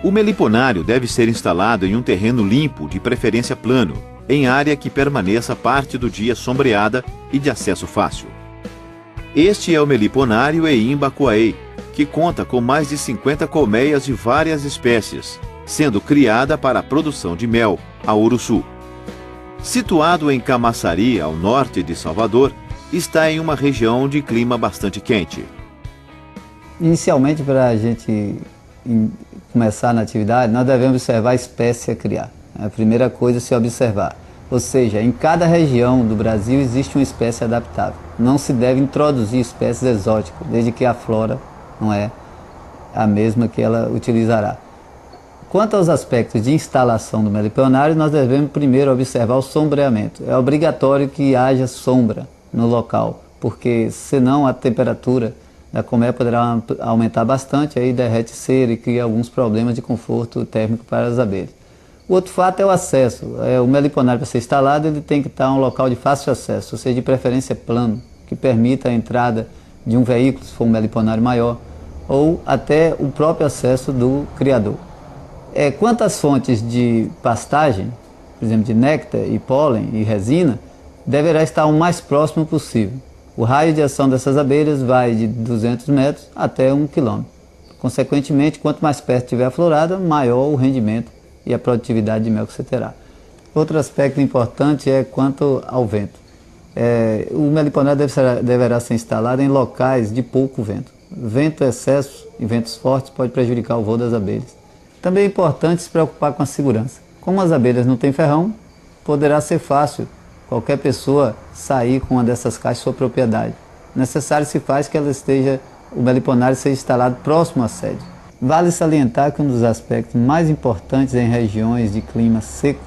O meliponário deve ser instalado em um terreno limpo, de preferência plano, em área que permaneça parte do dia sombreada e de acesso fácil. Este é o meliponário Eimbacoaê, que conta com mais de 50 colmeias de várias espécies, sendo criada para a produção de mel, a Uruçu. Situado em Camaçari, ao norte de Salvador, está em uma região de clima bastante quente. Inicialmente, para a gente começar na atividade, nós devemos observar a espécie a criar. É a primeira coisa a se observar. Ou seja, em cada região do Brasil existe uma espécie adaptável. Não se deve introduzir espécies exóticas, desde que a flora não é a mesma que ela utilizará. Quanto aos aspectos de instalação do meliponário, nós devemos primeiro observar o sombreamento. É obrigatório que haja sombra no local, porque senão a temperatura da colmeia poderá aumentar bastante, aí derrete cera e cria alguns problemas de conforto térmico para as abelhas. O outro fato é o acesso. O meliponário, para ser instalado, ele tem que estar em um local de fácil acesso, ou seja, de preferência plano, que permita a entrada de um veículo, se for um meliponário maior, ou até o próprio acesso do criador. Quanto às fontes de pastagem, por exemplo, de néctar e pólen e resina, deverá estar o mais próximo possível. O raio de ação dessas abelhas vai de 200 metros até 1 quilômetro. Consequentemente, quanto mais perto estiver a florada, maior o rendimento e a produtividade de mel que você terá. Outro aspecto importante é quanto ao vento. O meliponário deverá ser instalado em locais de pouco vento. Vento excesso e ventos fortes pode prejudicar o voo das abelhas. Também é importante se preocupar com a segurança. Como as abelhas não têm ferrão, poderá ser fácil qualquer pessoa sair com uma dessas caixas de sua propriedade. Necessário se faz que o meliponário seja instalado próximo à sede. Vale salientar que um dos aspectos mais importantes em regiões de clima seco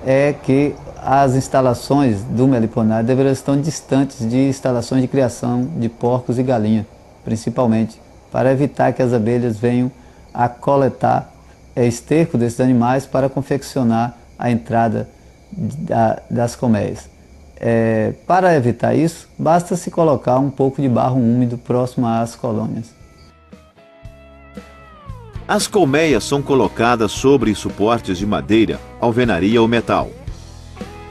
é que as instalações do meliponário deverão estar distantes de instalações de criação de porcos e galinhas, principalmente, para evitar que as abelhas venham a coletar esterco desses animais para confeccionar a entrada das colmeias. Para evitar isso, basta se colocar um pouco de barro úmido próximo às colônias. As colmeias são colocadas sobre suportes de madeira, alvenaria ou metal.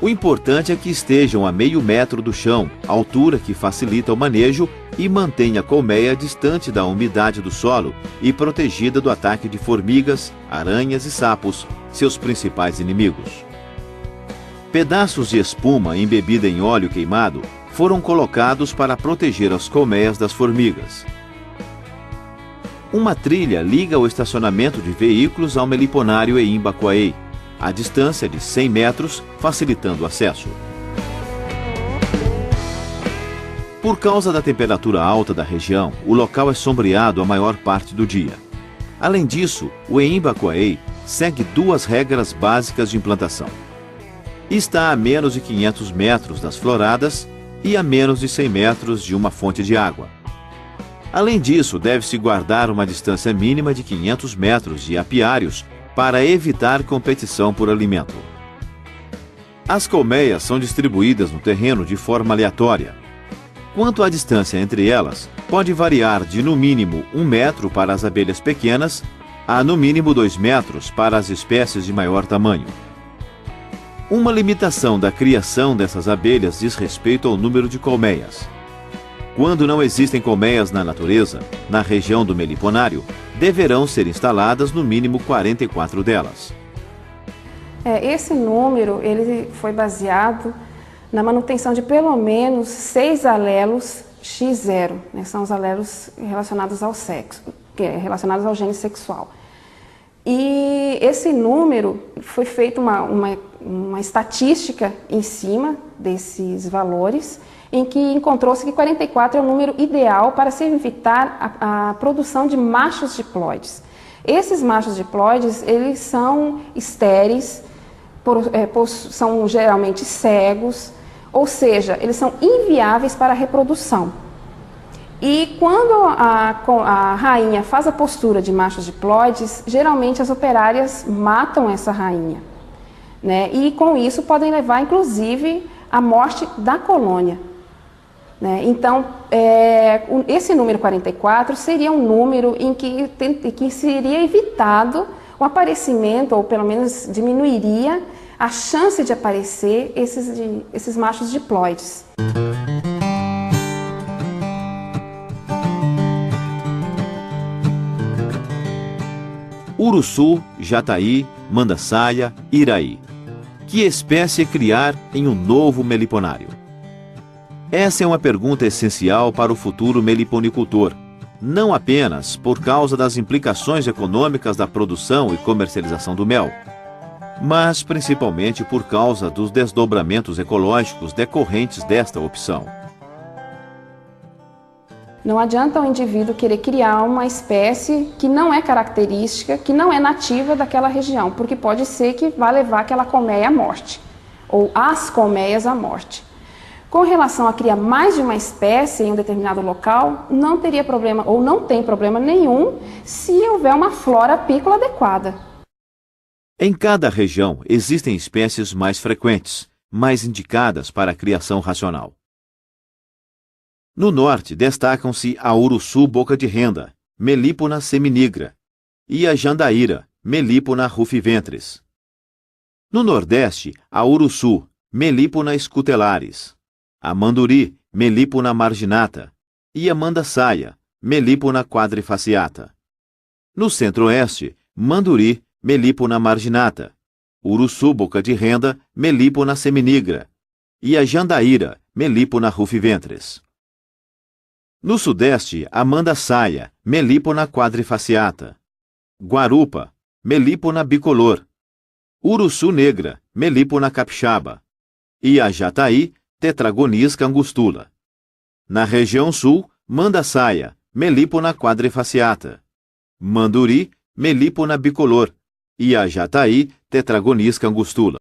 O importante é que estejam a meio metro do chão, altura que facilita o manejo e mantém a colmeia distante da umidade do solo e protegida do ataque de formigas, aranhas e sapos, seus principais inimigos. Pedaços de espuma embebida em óleo queimado foram colocados para proteger as colmeias das formigas. Uma trilha liga o estacionamento de veículos ao meliponário Eimbacoaê, a distância de 100 metros, facilitando o acesso. Por causa da temperatura alta da região, o local é sombreado a maior parte do dia. Além disso, o Eimbacoaê segue duas regras básicas de implantação. Está a menos de 500 metros das floradas e a menos de 100 metros de uma fonte de água. Além disso, deve-se guardar uma distância mínima de 500 metros de apiários para evitar competição por alimento. As colmeias são distribuídas no terreno de forma aleatória. Quanto à distância entre elas, pode variar de no mínimo 1 metro para as abelhas pequenas a no mínimo 2 metros para as espécies de maior tamanho. Uma limitação da criação dessas abelhas diz respeito ao número de colmeias. Quando não existem colmeias na natureza, na região do meliponário, deverão ser instaladas no mínimo 44 delas. Esse número ele foi baseado na manutenção de pelo menos 6 alelos X0, né? São os alelos relacionados ao sexo, relacionados ao gene sexual. E esse número foi feita uma estatística em cima desses valores, em que encontrou-se que 44 é o número ideal para se evitar a produção de machos diploides. Esses machos diploides, eles são estéreis, são geralmente cegos, ou seja, eles são inviáveis para a reprodução. E quando a rainha faz a postura de machos diploides, geralmente as operárias matam essa rainha, né? E com isso podem levar, inclusive, à morte da colônia. né? Então, esse número 44 seria um número em que seria evitado o aparecimento, ou pelo menos diminuiria a chance de aparecer esses machos diploides. Uruçu, Jataí, Mandaçaia, Iraí. Que espécie criar em um novo meliponário? Essa é uma pergunta essencial para o futuro meliponicultor, não apenas por causa das implicações econômicas da produção e comercialização do mel, mas principalmente por causa dos desdobramentos ecológicos decorrentes desta opção. Não adianta o indivíduo querer criar uma espécie que não é característica, que não é nativa daquela região, porque pode ser que vá levar aquela colmeia à morte, ou as colmeias à morte. Com relação a criar mais de uma espécie em um determinado local, não teria problema, ou não tem problema nenhum, se houver uma flora apícola adequada. Em cada região existem espécies mais frequentes, mais indicadas para a criação racional. No norte destacam-se a Uruçu boca de renda, Melipona seminigra, e a Jandaíra, Melipona rufiventris. No nordeste, a Uruçu, Melipona scutelaris, a Manduri, Melipona marginata, e a Mandaçaia, Melipona quadrifaciata. No centro-oeste, Manduri, Melipona marginata, Uruçu boca de renda, Melipona seminigra, e a Jandaíra, Melipona rufiventris. No sudeste, a Mandaçaia, Melipona quadrifaciata, Guarupa, Melipona bicolor, Uruçu negra, Melipona capixaba, e a Jataí, Tetragonisca angustula. Na região sul, Mandaçaia, Melipona quadrifaciata, Manduri, Melipona bicolor, e a Jataí, Tetragonisca angustula.